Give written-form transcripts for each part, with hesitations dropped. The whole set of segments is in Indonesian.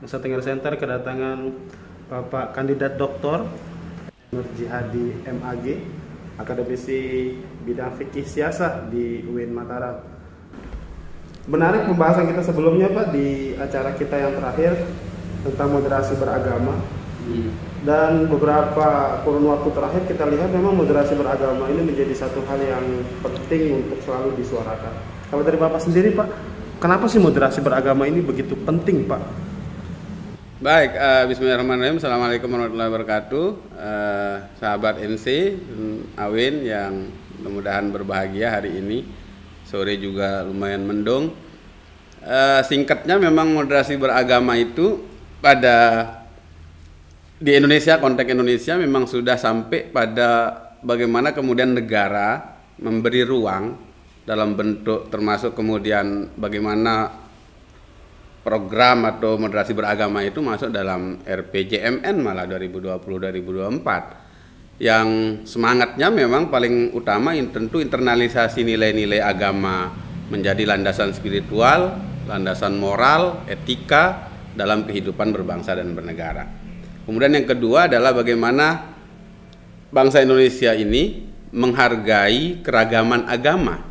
Nusa Tenggara Center kedatangan Bapak Kandidat Doktor Nur Jihadi MAG, akademisi bidang fikih siasah di UIN Mataram. Menarik pembahasan kita sebelumnya Pak di acara kita yang terakhir tentang moderasi beragama. Dan beberapa kurun waktu terakhir kita lihat memang moderasi beragama ini menjadi satu hal yang penting untuk selalu disuarakan. Kalau dari Bapak sendiri Pak, kenapa sih moderasi beragama ini begitu penting Pak? Baik, bismillahirrahmanirrahim. Assalamualaikum warahmatullahi wabarakatuh. Sahabat NC, Awin yang mudah-mudahan berbahagia hari ini. Sore juga lumayan mendung. Singkatnya memang moderasi beragama itu di Indonesia, konteks Indonesia memang sudah sampai pada bagaimana kemudian negara memberi ruang dalam bentuk termasuk kemudian bagaimana program atau moderasi beragama itu masuk dalam RPJMN malah 2020-2024 yang semangatnya memang paling utama tentu internalisasi nilai-nilai agama menjadi landasan spiritual, landasan moral, etika dalam kehidupan berbangsa dan bernegara. Kemudian yang kedua adalah bagaimana bangsa Indonesia ini menghargai keragaman agama.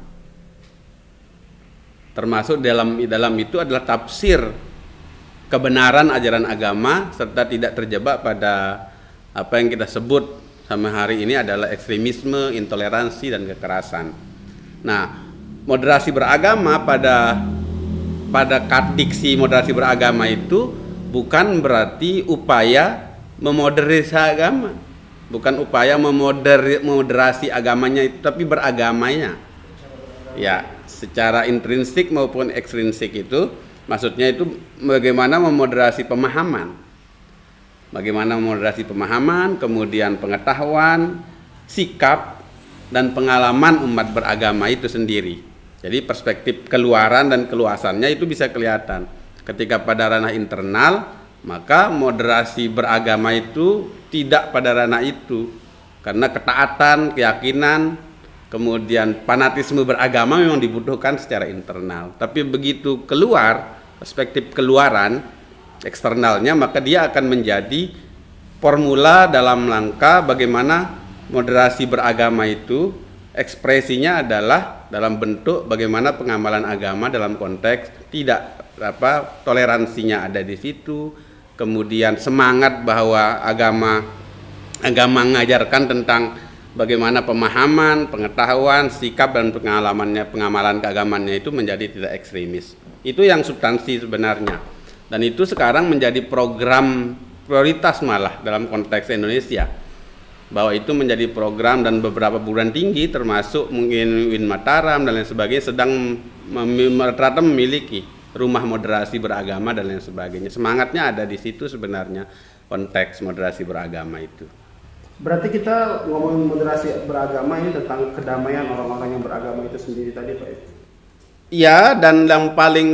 Termasuk dalam itu adalah tafsir kebenaran ajaran agama serta tidak terjebak pada apa yang kita sebut sampai hari ini adalah ekstremisme, intoleransi dan kekerasan. Nah, moderasi beragama pada diksi moderasi beragama itu bukan berarti upaya memoderasi agama, bukan upaya memoderasi agamanya itu, tapi beragamanya. Ya, secara intrinsik maupun ekstrinsik itu maksudnya itu bagaimana memoderasi pemahaman. Bagaimana memoderasi pemahaman, kemudian pengetahuan, sikap dan pengalaman umat beragama itu sendiri. Jadi perspektif keluaran dan keluasannya itu bisa kelihatan. Ketika pada ranah internal, maka moderasi beragama itu tidak pada ranah itu. Karena ketaatan, keyakinan, kemudian fanatisme beragama memang dibutuhkan secara internal. Tapi begitu keluar, perspektif keluaran, eksternalnya, maka dia akan menjadi formula dalam langkah bagaimana moderasi beragama itu ekspresinya adalah dalam bentuk bagaimana pengamalan agama dalam konteks tidak toleransinya ada di situ, kemudian semangat bahwa agama mengajarkan tentang bagaimana pemahaman, pengetahuan, sikap dan pengamalan keagamannya itu menjadi tidak ekstremis. Itu yang substansi sebenarnya. Dan itu sekarang menjadi program prioritas malah dalam konteks Indonesia. Bahwa itu menjadi program dan beberapa perguruan tinggi termasuk mungkin UIN Mataram dan lain sebagainya sedang rata-rata memiliki rumah moderasi beragama dan lain sebagainya. Semangatnya ada di situ sebenarnya konteks moderasi beragama itu. Berarti kita ngomongin moderasi beragama ini tentang kedamaian orang-orang yang beragama itu sendiri tadi Pak? Iya, dan yang paling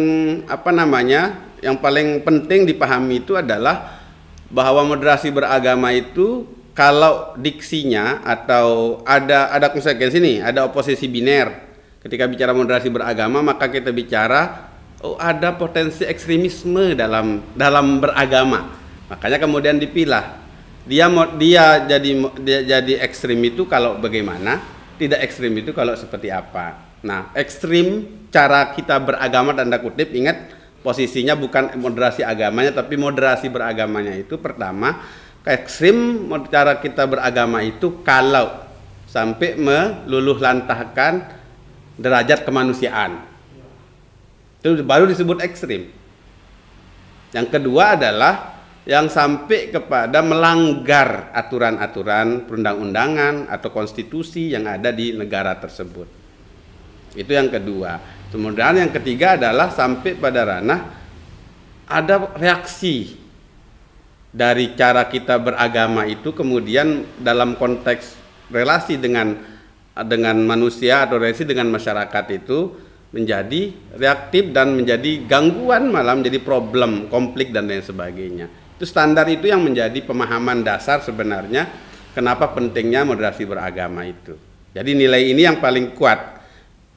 yang paling penting dipahami itu adalah bahwa moderasi beragama itu kalau diksinya atau ada konsekuensi nih, ada oposisi biner. Ketika bicara moderasi beragama maka kita bicara ada potensi ekstremisme dalam beragama. Makanya kemudian dipilah. Dia jadi ekstrim itu kalau bagaimana, tidak ekstrim itu kalau seperti apa. Nah, ekstrim cara kita beragama tanda kutip, ingat posisinya bukan moderasi agamanya tapi moderasi beragamanya itu pertama ekstrim cara kita beragama itu kalau sampai meluluh lantahkan derajat kemanusiaan. Itu baru disebut ekstrim. Yang kedua adalah yang sampai kepada melanggar aturan-aturan perundang-undangan atau konstitusi yang ada di negara tersebut. Itu yang kedua. Kemudian yang ketiga adalah sampai pada ranah ada reaksi dari cara kita beragama itu kemudian dalam konteks relasi dengan manusia atau relasi dengan masyarakat itu menjadi reaktif dan menjadi gangguan malah menjadi problem, konflik dan lain sebagainya. Itu standar itu yang menjadi pemahaman dasar sebenarnya kenapa pentingnya moderasi beragama itu. Jadi nilai ini yang paling kuat.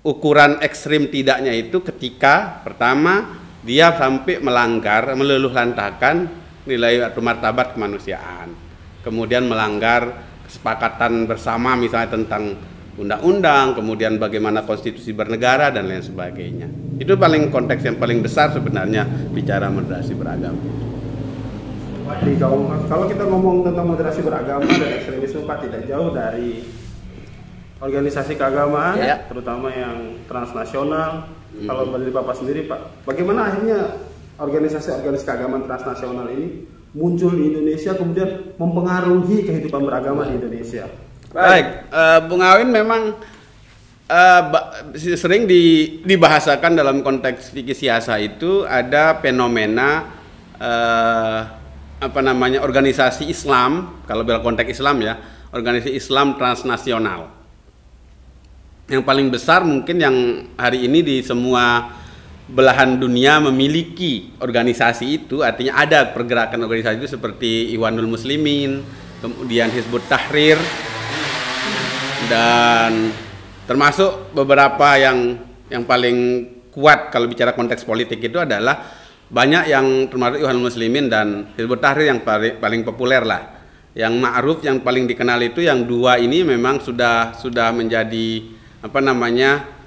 ukuran ekstrim tidaknya itu ketika pertama dia sampai melanggar, meluluhlantahkan nilai atau martabat kemanusiaan, kemudian melanggar kesepakatan bersama misalnya tentang undang-undang, kemudian bagaimana konstitusi bernegara dan lain sebagainya. Itu paling konteks yang paling besar sebenarnya bicara moderasi beragama. Jadi kalau kita ngomong tentang moderasi beragama dan ekstremisme, Pak, tidak jauh dari organisasi keagamaan, terutama yang transnasional. Kalau dari Bapak sendiri, Pak, bagaimana akhirnya organisasi-organisasi keagamaan transnasional ini muncul di Indonesia, kemudian mempengaruhi kehidupan beragama di Indonesia? Baik, Bung Awin memang sering dibahasakan dalam konteks fikih siasa itu ada fenomena organisasi Islam, kalau dalam konteks Islam ya, organisasi Islam transnasional. Yang paling besar mungkin yang hari ini di semua belahan dunia memiliki organisasi itu, artinya ada pergerakan organisasi itu seperti Ikhwanul Muslimin, kemudian Hizbut Tahrir, dan termasuk beberapa yang paling kuat kalau bicara konteks politik itu adalah banyak yang termasuk Ikhwanul Muslimin dan Hizbut Tahrir yang paling populer lah. Yang ma'ruf, yang paling dikenal itu yang dua ini memang sudah menjadi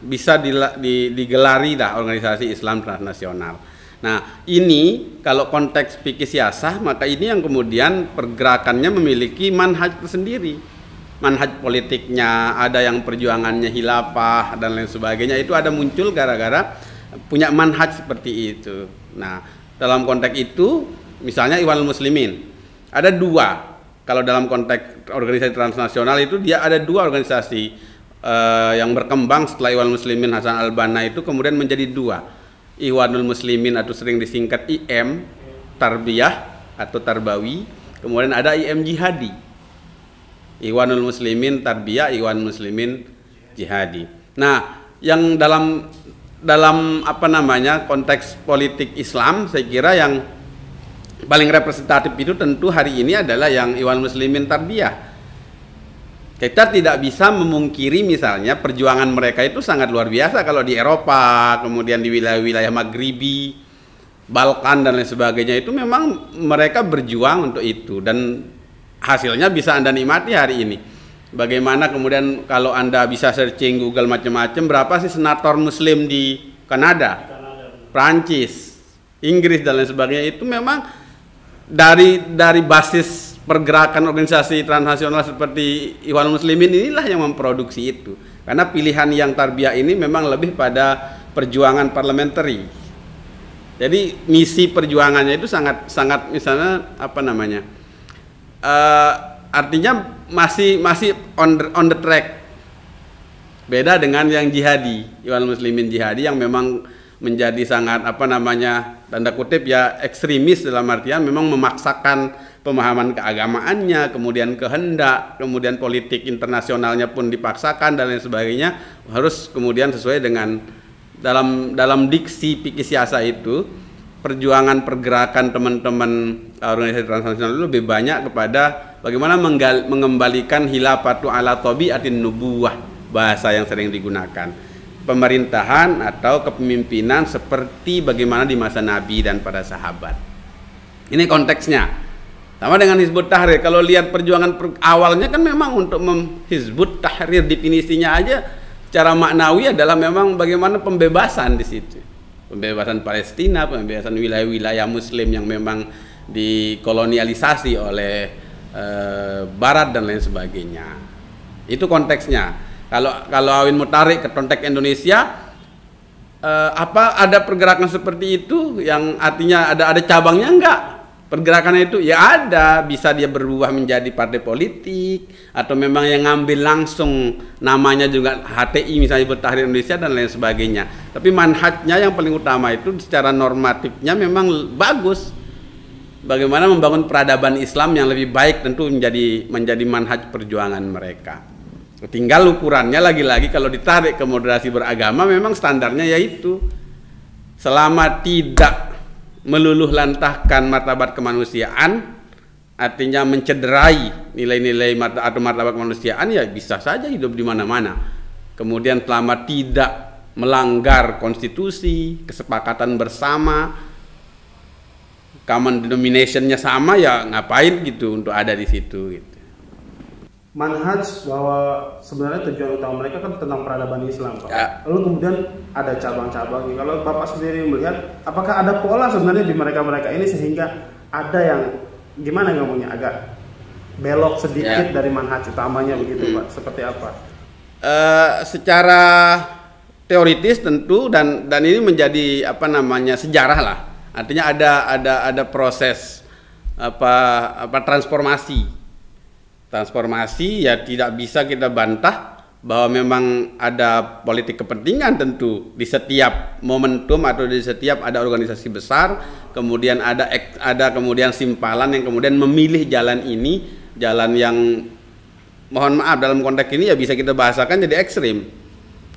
bisa digelari lah organisasi Islam transnasional. Nah, ini kalau konteks fikih siasah, maka ini yang kemudian pergerakannya memiliki manhaj tersendiri. Manhaj politiknya, ada yang perjuangannya khilafah dan lain sebagainya, itu ada muncul gara-gara punya manhaj seperti itu. Nah, dalam konteks itu, misalnya Ikhwanul Muslimin, ada dua. Kalau dalam konteks organisasi transnasional itu dia ada dua organisasi yang berkembang setelah Ikhwanul Muslimin Hasan al-Banna itu kemudian menjadi dua. Ikhwanul Muslimin atau sering disingkat IM, Tarbiyah atau Tarbawi, kemudian ada IM Jihadi. Ikhwanul Muslimin Tarbiyah, Ikhwanul Muslimin Jihadi. Nah, yang dalam konteks politik Islam, saya kira yang paling representatif itu tentu hari ini adalah yang Ikhwanul Muslimin Tarbiyah. Kita tidak bisa memungkiri misalnya perjuangan mereka itu sangat luar biasa kalau di Eropa, kemudian di wilayah-wilayah Maghribi, Balkan dan lain sebagainya, itu memang mereka berjuang untuk itu dan hasilnya bisa Anda nikmati hari ini. Bagaimana kemudian kalau Anda bisa searching Google macam-macam, berapa sih senator muslim di Kanada, Prancis, Inggris dan lain sebagainya, itu memang dari basis pergerakan organisasi transnasional seperti Ikhwanul Muslimin inilah yang memproduksi itu. Karena pilihan yang tarbiyah ini memang lebih pada perjuangan parliamentary. Jadi misi perjuangannya itu sangat misalnya artinya masih on the track. Beda dengan yang jihadi, Ikhwanul Muslimin jihadi yang memang menjadi sangat tanda kutip ya ekstremis, dalam artian memang memaksakan pemahaman keagamaannya, kemudian kehendak, kemudian politik internasionalnya pun dipaksakan dan lain sebagainya, harus kemudian sesuai dengan dalam diksi fikih siasa itu. Perjuangan pergerakan teman-teman organisasi transnasional itu lebih banyak kepada bagaimana mengembalikan khilafatu ala tabiatin nubuwah, bahasa yang sering digunakan, pemerintahan atau kepemimpinan seperti bagaimana di masa Nabi dan para sahabat. Ini konteksnya. Sama dengan Hizbut Tahrir, kalau lihat perjuangan awalnya kan memang untuk Hizbut Tahrir definisinya aja secara maknawi adalah memang bagaimana pembebasan di situ. Pembebasan Palestina, pembebasan wilayah-wilayah muslim yang memang dikolonialisasi oleh Barat dan lain sebagainya. Itu konteksnya. Kalau Awin mau tarik ke konteks Indonesia, ada pergerakan seperti itu yang artinya ada cabangnya enggak? Pergerakannya itu ya ada, bisa dia berubah menjadi partai politik atau memang yang ngambil langsung namanya juga HTI misalnya Hizbut Tahrir Indonesia dan lain sebagainya. Tapi manhajnya yang paling utama itu secara normatifnya memang bagus. Bagaimana membangun peradaban Islam yang lebih baik tentu menjadi manhaj perjuangan mereka. Tinggal ukurannya lagi-lagi kalau ditarik ke moderasi beragama memang standarnya yaitu selama tidak meluluhlantahkan martabat kemanusiaan, artinya mencederai nilai-nilai atau martabat kemanusiaan, ya bisa saja hidup di mana-mana. kemudian selama tidak melanggar konstitusi, kesepakatan bersama, common denominationnya sama, ya ngapain gitu untuk ada di situ gitu. Manhaj bahwa sebenarnya tujuan utama mereka kan tentang peradaban Islam, Pak. Ya. Lalu kemudian ada cabang-cabang. Kalau Bapak sendiri melihat, apakah ada pola sebenarnya di mereka-mereka ini sehingga ada yang gimana ngomongnya agak belok sedikit dari manhaj utamanya begitu, Pak? Seperti apa? Secara teoritis tentu dan ini menjadi apa namanya sejarah lah. Artinya ada proses apa transformasi ya, tidak bisa kita bantah bahwa memang ada politik kepentingan tentu di setiap momentum atau di setiap ada organisasi besar, kemudian ada kemudian simpalan yang kemudian memilih jalan ini, jalan yang mohon maaf dalam konteks ini ya bisa kita bahasakan jadi ekstrim.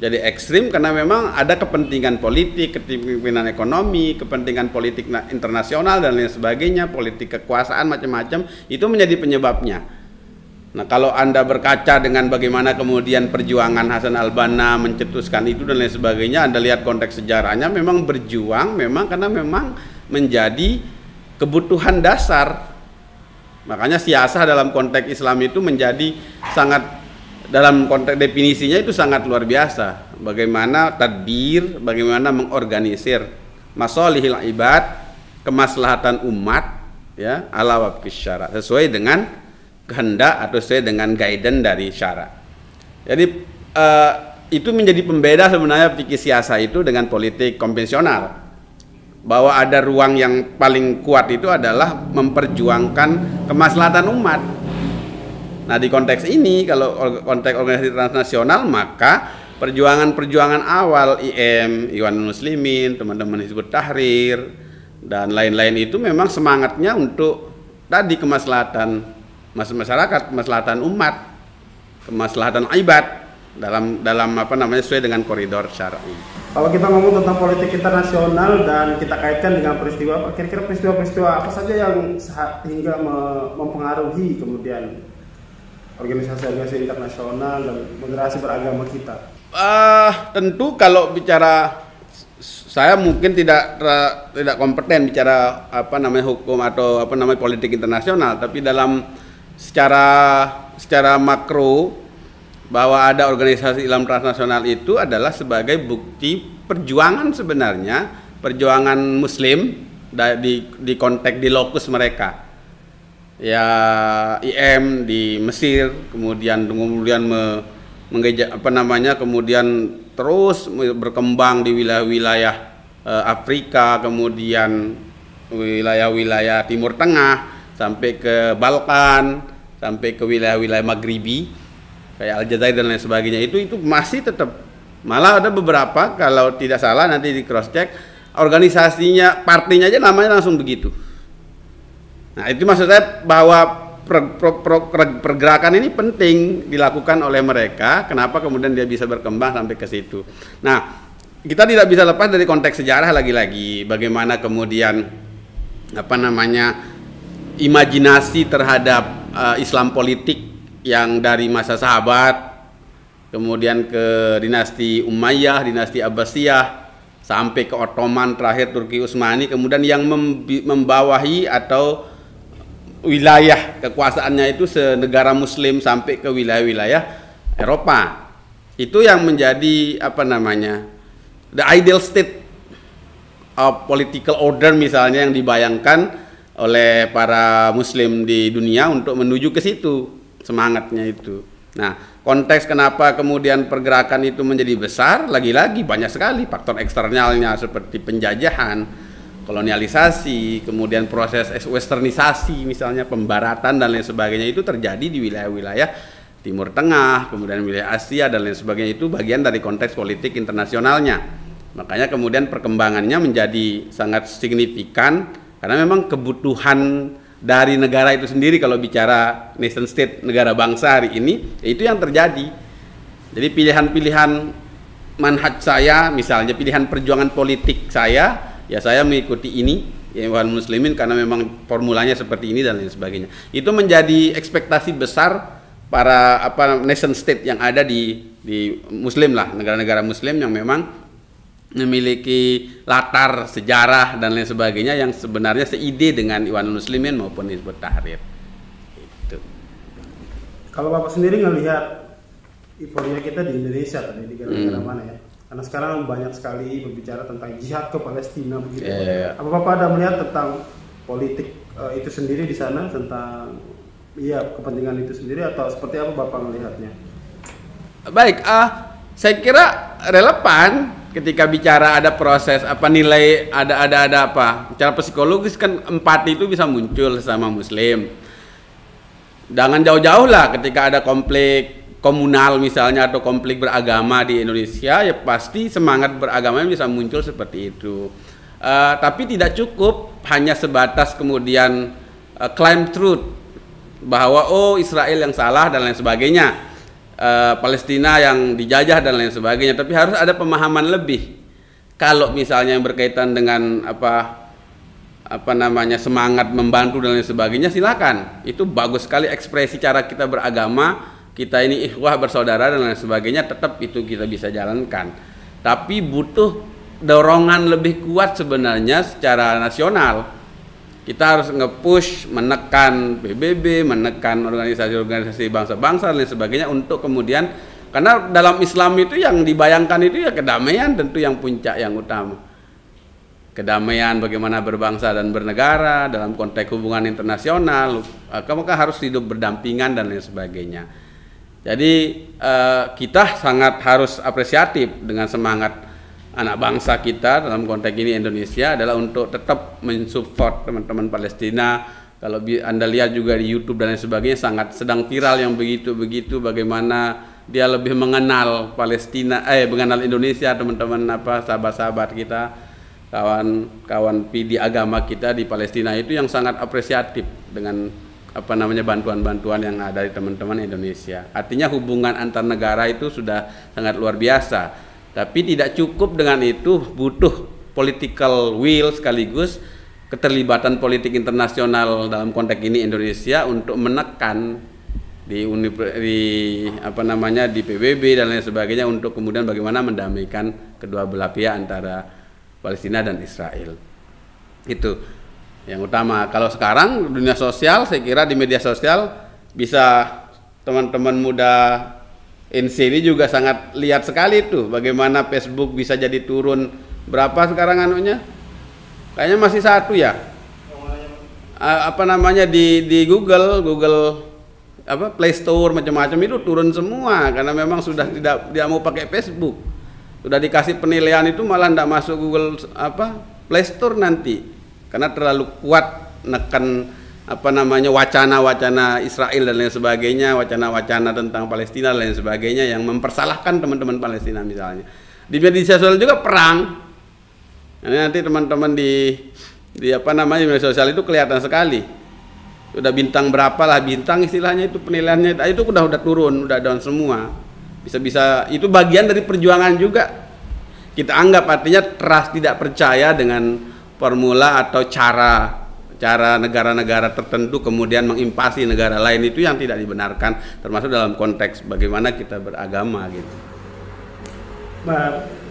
Jadi ekstrim karena memang ada kepentingan politik, kepentingan ekonomi, kepentingan politik internasional dan lain sebagainya, politik kekuasaan macam-macam, itu menjadi penyebabnya. Nah, kalau Anda berkaca dengan bagaimana kemudian perjuangan Hasan al-Banna mencetuskan itu dan lain sebagainya, Anda lihat konteks sejarahnya memang berjuang memang karena memang menjadi kebutuhan dasar. Makanya siasah dalam konteks Islam itu menjadi sangat, dalam konteks definisinya itu sangat luar biasa. Bagaimana tadbir, bagaimana mengorganisir masalihil ibad, kemaslahatan umat ya, ala wafqis syara, sesuai dengan kehendak atau sesuai dengan guidance dari syara. Jadi itu menjadi pembeda sebenarnya fikih siasah itu dengan politik konvensional, bahwa ada ruang yang paling kuat itu adalah memperjuangkan kemaslahatan umat. Nah, di konteks ini kalau konteks organisasi transnasional, maka perjuangan-perjuangan awal IM, Ikhwanul Muslimin, teman-teman Hizbut Tahrir dan lain-lain itu memang semangatnya untuk tadi kemaslahatan masyarakat, kemaslahatan umat, kemaslahatan ibad dalam apa namanya sesuai dengan koridor syar'i. Kalau kita ngomong tentang politik internasional dan kita kaitkan dengan peristiwa, kira-kira peristiwa-peristiwa apa saja yang hingga mempengaruhi kemudian organisasi-organisasi internasional dan moderasi beragama kita? Tentu kalau bicara, saya mungkin tidak kompeten bicara apa namanya hukum atau apa namanya politik internasional, tapi dalam secara makro bahwa ada organisasi Islam transnasional itu adalah sebagai bukti perjuangan sebenarnya, perjuangan Muslim di konteks di lokus mereka. Ya IM di Mesir, kemudian kemudian terus berkembang di wilayah-wilayah Afrika, kemudian wilayah-wilayah Timur Tengah, sampai ke Balkan, sampai ke wilayah-wilayah Maghribi kayak Aljazair dan lain sebagainya, itu masih tetap, malah ada beberapa kalau tidak salah nanti di cross check organisasinya, partainya aja namanya langsung begitu. Nah, itu maksud saya bahwa pergerakan ini penting dilakukan oleh mereka. Kenapa kemudian dia bisa berkembang sampai ke situ? Nah, kita tidak bisa lepas dari konteks sejarah lagi-lagi, bagaimana kemudian apa namanya imajinasi terhadap Islam politik yang dari masa sahabat, kemudian ke dinasti Umayyah, dinasti Abbasiyah, sampai ke Ottoman, terakhir Turki Utsmani, kemudian yang membawahi atau wilayah kekuasaannya itu senegara Muslim sampai ke wilayah-wilayah Eropa. Itu yang menjadi apa namanya the ideal state of political order misalnya yang dibayangkan oleh para Muslim di dunia untuk menuju ke situ, semangatnya itu. Nah, konteks kenapa kemudian pergerakan itu menjadi besar, lagi-lagi banyak sekali faktor eksternalnya seperti penjajahan, kolonialisasi, kemudian proses westernisasi misalnya, pembaratan dan lain sebagainya itu terjadi di wilayah-wilayah Timur Tengah, kemudian wilayah Asia dan lain sebagainya, itu bagian dari konteks politik internasionalnya. Makanya kemudian perkembangannya menjadi sangat signifikan karena memang kebutuhan dari negara itu sendiri, kalau bicara nation state, negara bangsa hari ini, itu yang terjadi. Jadi pilihan-pilihan manhaj saya, misalnya pilihan perjuangan politik saya, ya saya mengikuti ini, ya Ikhwanul Muslimin, karena memang formulanya seperti ini dan lain sebagainya. Itu menjadi ekspektasi besar para nation state yang ada di di Muslim lah, negara-negara Muslim yang memang memiliki latar sejarah dan lain sebagainya yang sebenarnya seide dengan Ikhwanul Muslimin maupun Hizbut Tahrir. Itu. Kalau Bapak sendiri ngelihat euforia kita di Indonesia tadi di negara mana ya? Karena sekarang banyak sekali berbicara tentang jihad ke Palestina begitu. Apa Bapak ada melihat tentang politik itu sendiri di sana, tentang kepentingan itu sendiri, atau seperti apa Bapak melihatnya? Baik, saya kira relevan ketika bicara ada proses nilai ada apa? Secara psikologis kan empati itu bisa muncul sama Muslim. Jangan jauh-jauh lah ketika ada konflik komunal misalnya atau konflik beragama di Indonesia, ya pasti semangat beragamanya bisa muncul seperti itu. Tapi tidak cukup hanya sebatas kemudian claim truth bahwa Israel yang salah dan lain sebagainya, Palestina yang dijajah dan lain sebagainya, tapi harus ada pemahaman lebih. Kalau misalnya yang berkaitan dengan semangat membantu dan lain sebagainya, silakan, itu bagus sekali ekspresi cara kita beragama. Kita ini ikhwah bersaudara dan lain sebagainya, tetap itu kita bisa jalankan. Tapi butuh dorongan lebih kuat sebenarnya secara nasional. Kita harus nge-push, menekan PBB, menekan organisasi-organisasi bangsa-bangsa dan lain sebagainya untuk kemudian, karena dalam Islam itu yang dibayangkan itu ya kedamaian, tentu yang puncak yang utama. Kedamaian bagaimana berbangsa dan bernegara dalam konteks hubungan internasional, maka harus hidup berdampingan dan lain sebagainya. Jadi kita sangat harus apresiatif dengan semangat anak bangsa kita dalam konteks ini Indonesia adalah untuk tetap mensupport teman-teman Palestina. Kalau Anda lihat juga di YouTube dan lain sebagainya sangat sedang viral yang begitu-begitu, bagaimana dia lebih mengenal Palestina, mengenal Indonesia, teman-teman sahabat-sahabat kita, kawan-kawan di agama kita di Palestina itu yang sangat apresiatif dengan bantuan-bantuan yang ada di teman-teman Indonesia. Artinya hubungan antar negara itu sudah sangat luar biasa. Tapi tidak cukup dengan itu, butuh political will sekaligus keterlibatan politik internasional dalam konteks ini Indonesia untuk menekan di PBB dan lain sebagainya untuk kemudian bagaimana mendamaikan kedua belah pihak antara Palestina dan Israel. Itu yang utama. Kalau sekarang dunia sosial, saya kira di media sosial bisa teman-teman muda NC ini juga sangat lihat sekali tuh bagaimana Facebook bisa jadi turun berapa sekarang anunya? Kayaknya masih 1 ya. Di Google Play Store macam-macam itu turun semua karena memang sudah tidak mau pakai Facebook. Sudah dikasih penilaian itu malah tidak masuk Google Play Store nanti. Karena terlalu kuat neken wacana-wacana Israel dan lain sebagainya, wacana-wacana tentang Palestina dan lain sebagainya yang mempersalahkan teman-teman Palestina misalnya. Di media sosial juga perang. Nanti teman-teman di media sosial itu kelihatan sekali. Udah bintang berapa lah, bintang istilahnya itu penilaiannya itu udah turun, udah down semua. Bisa itu bagian dari perjuangan juga. Kita anggap artinya trust, tidak percaya dengan formula atau cara negara-negara tertentu kemudian menginvasi negara lain itu yang tidak dibenarkan, termasuk dalam konteks bagaimana kita beragama gitu.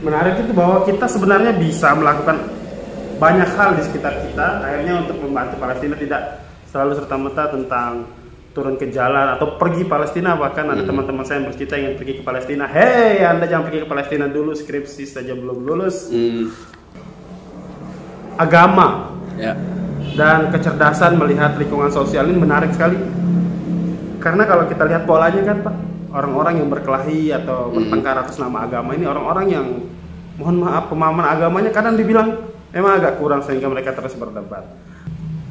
Menarik itu bahwa kita sebenarnya bisa melakukan banyak hal di sekitar kita akhirnya untuk membantu Palestina, tidak selalu serta-merta tentang turun ke jalan atau pergi Palestina. Bahkan ada teman-teman saya yang bercerita ingin pergi ke Palestina. Hei, Anda jangan pergi ke Palestina dulu, skripsi saja belum lulus. Agama dan kecerdasan melihat lingkungan sosial ini menarik sekali, karena kalau kita lihat polanya kan Pak, orang-orang yang berkelahi atau bertengkar atas nama agama ini orang-orang yang mohon maaf pemahaman agamanya kadang dibilang memang agak kurang sehingga mereka terus berdebat.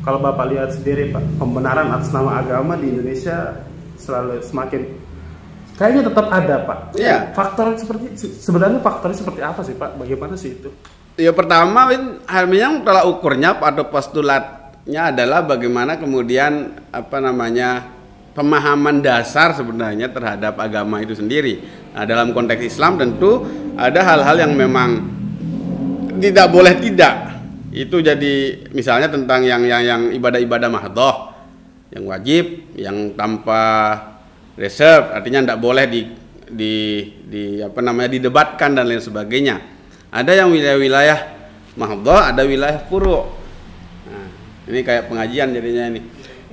Kalau Bapak lihat sendiri Pak, pembenaran atas nama agama di Indonesia selalu semakin kayaknya tetap ada Pak. Faktor sebenarnya faktornya seperti apa sih Pak? Bagaimana sih itu? Ya pertama yang telah ukurnya atau postulatnya adalah bagaimana kemudian pemahaman dasar sebenarnya terhadap agama itu sendiri. Nah, dalam konteks Islam tentu ada hal-hal yang memang tidak boleh tidak. Itu jadi misalnya tentang yang ibadah-ibadah mahdhah, yang wajib, yang tanpa reserve, artinya tidak boleh didebatkan dan lain sebagainya. Ada yang wilayah-wilayah mahdhah, ada wilayah furu'. Nah, ini kayak pengajian jadinya ini.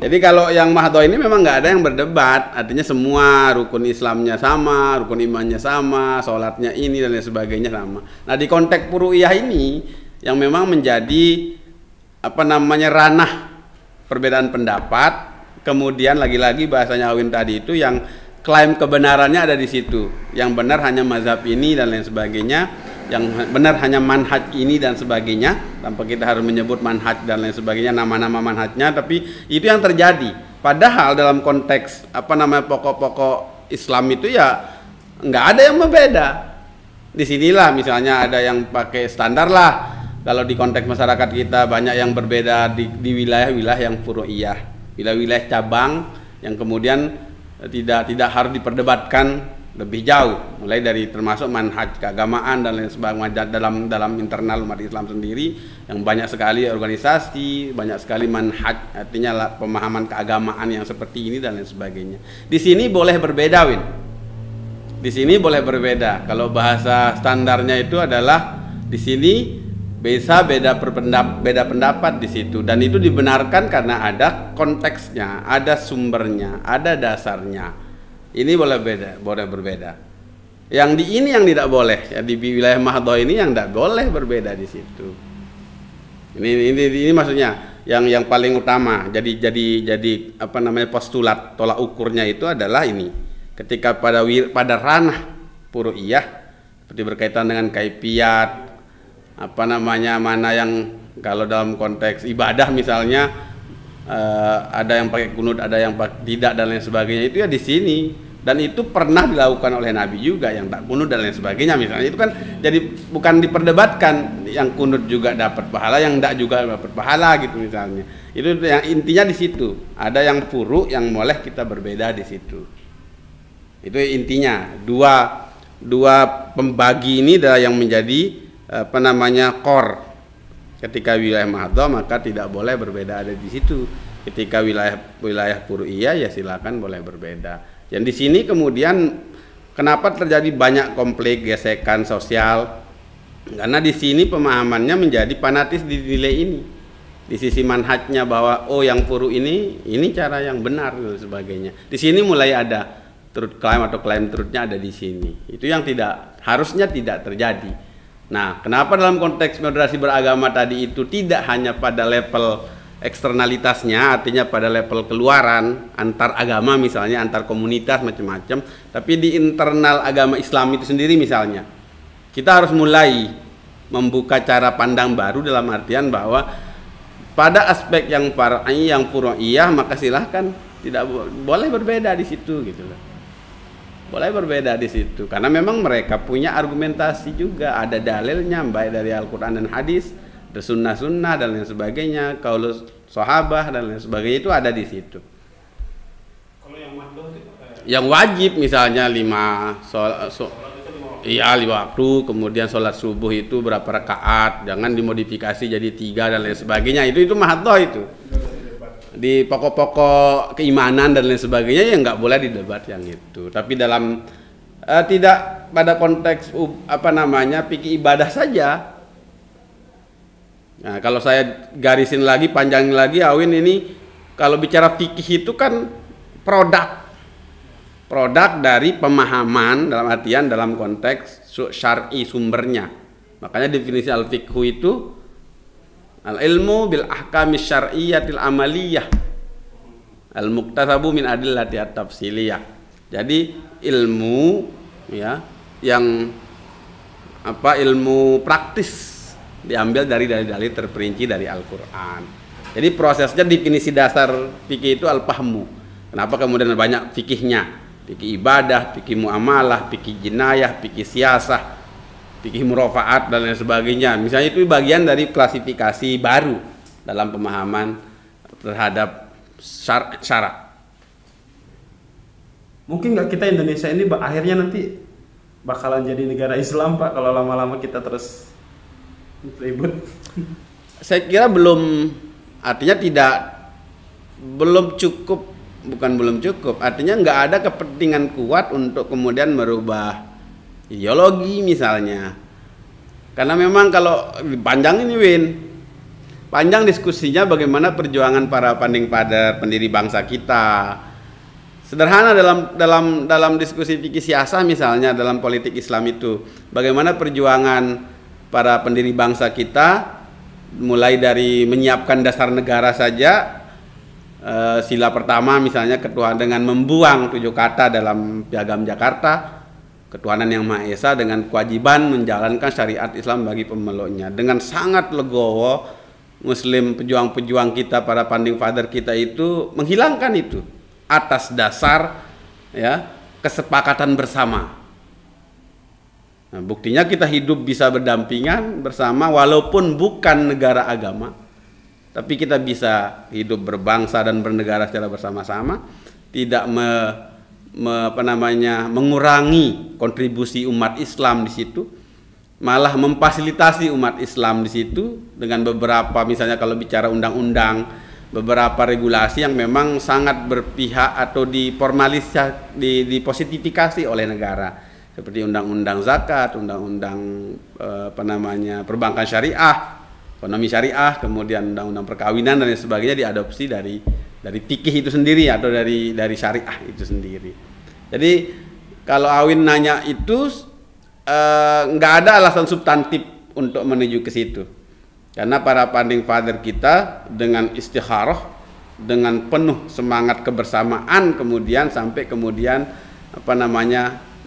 Jadi kalau yang mahdhah ini memang nggak ada yang berdebat, artinya semua rukun Islamnya sama, rukun imannya sama, sholatnya ini dan lain sebagainya sama. Nah di konteks furu'iyah ini yang memang menjadi ranah perbedaan pendapat, kemudian lagi-lagi bahasanya Awin tadi itu yang klaim kebenarannya ada di situ, yang benar hanya mazhab ini dan lain sebagainya, yang benar hanya manhaj ini dan sebagainya, tanpa kita harus menyebut manhaj dan lain sebagainya, nama-nama manhajnya, tapi itu yang terjadi. Padahal dalam konteks pokok-pokok Islam itu ya nggak ada yang berbeda. Disinilah misalnya ada yang pakai standar lah. Kalau di konteks masyarakat kita banyak yang berbeda di wilayah-wilayah yang furu'iyah, wilayah-wilayah cabang yang kemudian tidak harus diperdebatkan lebih jauh, mulai dari termasuk manhaj keagamaan dan lain sebagainya dalam internal umat Islam sendiri yang banyak sekali organisasi, banyak sekali manhaj, artinya pemahaman keagamaan yang seperti ini dan lain sebagainya. Di sini boleh berbeda, Win. Di sini boleh berbeda. Kalau bahasa standarnya itu adalah di sini bisa beda pendapat di situ, dan itu dibenarkan karena ada konteksnya, ada sumbernya, ada dasarnya. Ini boleh berbeda. Yang di ini yang tidak boleh, ya di wilayah mahdhah ini yang tidak boleh berbeda di situ. Ini maksudnya yang paling utama. Jadi postulat tolak ukurnya itu adalah ini. Ketika pada ranah furu'iyah seperti berkaitan dengan kaifiyat mana yang kalau dalam konteks ibadah misalnya ada yang pakai kunut, ada yang tidak dan lain sebagainya, itu ya di sini, dan itu pernah dilakukan oleh Nabi juga yang tak kunut dan lain sebagainya misalnya. Itu kan jadi bukan diperdebatkan, yang kunut juga dapat pahala, yang tidak juga dapat pahala gitu misalnya. Itu yang intinya di situ. Ada yang furu' yang boleh kita berbeda di situ. Itu intinya. Dua pembagi ini adalah yang menjadi core. Ketika wilayah mahdhah maka tidak boleh berbeda ada di situ. Ketika wilayah furu'iyah ya silakan boleh berbeda. Dan di sini kemudian kenapa terjadi banyak konflik, gesekan sosial? Karena di sini pemahamannya menjadi fanatis di nilai ini. Di sisi manhajnya bahwa yang furu' ini cara yang benar dan sebagainya. Di sini mulai ada truth claim atau klaim truthnya ada di sini. Itu yang harusnya tidak terjadi. Nah, kenapa dalam konteks moderasi beragama tadi itu tidak hanya pada level eksternalitasnya, artinya pada level keluaran, antar agama misalnya, antar komunitas macam-macam, tapi di internal agama Islam itu sendiri misalnya, kita harus mulai membuka cara pandang baru dalam artian bahwa pada aspek yang far'i, yang furu'iyah, maka silahkan tidak boleh berbeda di situ gitu loh. Boleh berbeda di situ karena memang mereka punya argumentasi juga, ada dalilnya baik dari Al-Qur'an dan hadis, ada sunnah-sunnah dan lain sebagainya, qaulus sahabah dan lain sebagainya itu ada di situ. Kalau yang mahdhah itu yang wajib misalnya 5 waktu, kemudian sholat subuh itu berapa rakaat, jangan dimodifikasi jadi 3 dan lain sebagainya, itu mahdhah itu. Di pokok-pokok keimanan dan lain sebagainya ya nggak boleh didebat yang itu. Tapi dalam tidak pada konteks fikih ibadah saja. Nah, kalau saya garisin lagi, panjangin lagi, Awin, ini kalau bicara fikih itu kan produk dari pemahaman dalam artian dalam konteks syar'i sumbernya. Makanya definisi al-fiqhu itu al-ilmu bil ahkami syar'iyyatil amaliyah al-muktasabu min adillati at-tafsiliyah. Jadi ilmu ya yang ilmu praktis diambil dari dalil-dalil terperinci dari Al-Qur'an. Jadi prosesnya definisi dasar fikih itu al-fahmu. Kenapa kemudian banyak fikihnya? Fikih ibadah, fikih muamalah, fikih jinayah, fikih siyasah, fikih murafaat dan lain sebagainya. Misalnya itu bagian dari klasifikasi baru dalam pemahaman terhadap syarak. Mungkin nggak kita Indonesia ini akhirnya nanti bakalan jadi negara Islam, Pak, kalau lama-lama kita terus ribut? Saya kira belum, artinya belum cukup bukan belum cukup, artinya nggak ada kepentingan kuat untuk kemudian merubah ideologi misalnya. Karena memang kalau panjang ini panjang diskusinya bagaimana perjuangan para founding father, pendiri bangsa kita. Sederhana dalam diskusi fikih siasah misalnya dalam politik Islam itu, bagaimana perjuangan para pendiri bangsa kita mulai dari menyiapkan dasar negara saja. Sila pertama misalnya ketuhanan dengan membuang 7 kata dalam Piagam Jakarta, ketuhanan yang Maha Esa dengan kewajiban menjalankan syariat Islam bagi pemeluknya. Dengan sangat legowo Muslim pejuang-pejuang kita, para founding father kita itu menghilangkan itu atas dasar ya kesepakatan bersama. Nah, buktinya kita hidup bisa berdampingan bersama walaupun bukan negara agama. Tapi kita bisa hidup berbangsa dan bernegara secara bersama-sama, tidak mengurangi kontribusi umat Islam di situ, malah memfasilitasi umat Islam di situ dengan beberapa, misalnya kalau bicara undang-undang, beberapa regulasi yang memang sangat berpihak atau dipositifikasi oleh negara, seperti undang-undang zakat, undang-undang perbankan syariah, ekonomi syariah, kemudian undang-undang perkawinan dan lain sebagainya diadopsi dari fikih itu sendiri atau dari syariah itu sendiri. Jadi kalau Awin nanya itu nggak ada alasan substantif untuk menuju ke situ, karena para founding father kita dengan istikharah, dengan penuh semangat kebersamaan kemudian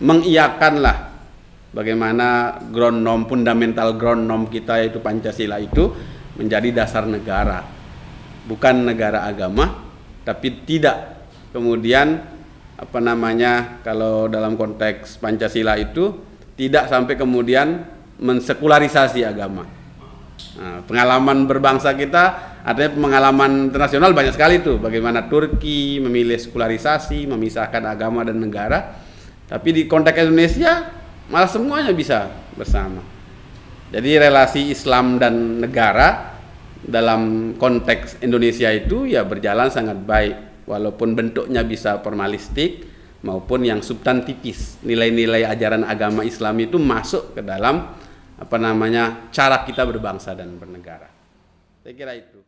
mengiyakanlah bagaimana ground norm, fundamental ground norm kita yaitu Pancasila itu menjadi dasar negara, bukan negara agama, tapi tidak kemudian kalau dalam konteks Pancasila itu tidak sampai kemudian mensekularisasi agama. Nah, pengalaman berbangsa kita, artinya pengalaman internasional banyak sekali itu, bagaimana Turki memilih sekularisasi, memisahkan agama dan negara, tapi di konteks Indonesia malah semuanya bisa bersama. Jadi relasi Islam dan negara dalam konteks Indonesia itu ya berjalan sangat baik, walaupun bentuknya bisa formalistik maupun yang substantifis. Nilai-nilai ajaran agama Islam itu masuk ke dalam cara kita berbangsa dan bernegara. Saya kira itu.